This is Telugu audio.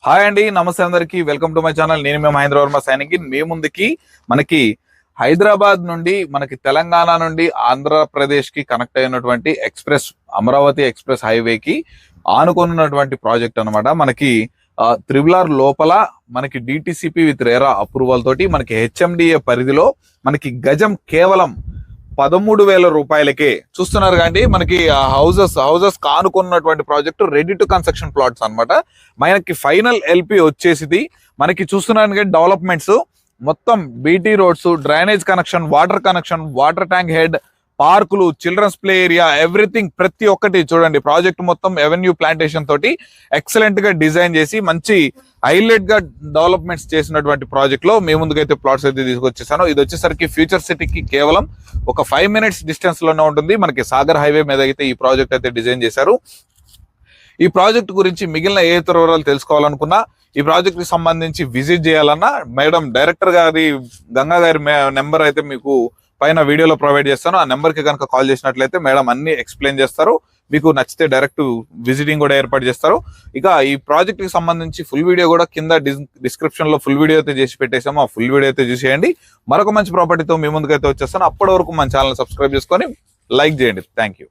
హాయ్ అండి, నమస్తే అందరికి. Welcome to my channel. నేను మీ మహేంద్ర వర్మ సైనింగ్ ఇన్. మీ ముందుకి మనకి హైదరాబాద్ నుండి మనకి తెలంగాణ నుండి ఆంధ్రప్రదేశ్ కి కనెక్ట్ అయినటువంటి ఎక్స్ప్రెస్ అమరావతి ఎక్స్ప్రెస్ హైవేకి ఆనుకున్నటువంటి ప్రాజెక్ట్ అనమాట. మనకి త్రిబుల్ లోపల మనకి డిటిసిపి విత్ రేరా అప్రూవల్ తోటి మనకి హెచ్ఎండిఏ పరిధిలో మనకి గజం కేవలం 13,000 రూపాయలకే చూస్తున్నారు. కానీ మనకి హౌసెస్ కానుకున్నటువంటి project ready to construction plots అనమాట. మనకి ఫైనల్ ఎల్పి వచ్చేసింది. మనకి చూస్తున్నాను కానీ డెవలప్మెంట్స్ మొత్తం BT roads, drainage connection, water tank head, పార్కులు, చిల్డ్రన్స్ ప్లే ఏరియా, ఎవ్రీథింగ్ ప్రతి ఒక్కటి చూడండి. ప్రాజెక్ట్ మొత్తం ఎవెన్యూ ప్లాంటేషన్ తోటి ఎక్సలెంట్ గా డిజైన్ చేసి మంచి హైలైట్ గా డెవలప్మెంట్స్ చేసినటువంటి ప్రాజెక్ట్ లో మీ ముందుకైతే ప్లాట్స్ అయితే తీసుకొచ్చేసాను. ఇది వచ్చేసరికి ఫ్యూచర్ సిటీకి కేవలం ఒక 5 minutes డిస్టెన్స్ లోనే ఉంటుంది. మనకి సాగర్ హైవే మీద అయితే ఈ ప్రాజెక్ట్ అయితే డిజైన్ చేశారు. ఈ ప్రాజెక్ట్ గురించి మిగిలిన ఏ ఇతర వివరాలు తెలుసుకోవాలనుకున్నా, ఈ ప్రాజెక్ట్ కి సంబంధించి విజిట్ చేయాలన్నా మేడం డైరెక్టర్ గారి గంగా గారి నెంబర్ అయితే మీకు పైన వీడియోలో ప్రొవైడ్ చేస్తాను. ఆ నెంబర్ కి కనుక కాల్ చేసినట్లయితే మేడం అన్ని ఎక్స్ప్లెయిన్ చేస్తారు. మీకు నచ్చితే డైరెక్ట్ విజిటింగ్ కూడా ఏర్పాటు చేస్తారు. ఇక ఈ ప్రాజెక్ట్ కి సంబంధించి ఫుల్ వీడియో కూడా కింద డిస్క్రిప్షన్ లో ఫుల్ వీడియో అయితే చేసి పెట్టేసాము. ఆ ఫుల్ వీడియో అయితే చూసేయండి. మరొక మంచి ప్రాపర్టీతో మీ ముందుకైతే వచ్చేస్తాను. అప్పటి వరకు మన ఛానల్ సబ్స్క్రైబ్ చేసుకొని లైక్ చేయండి. Thank you.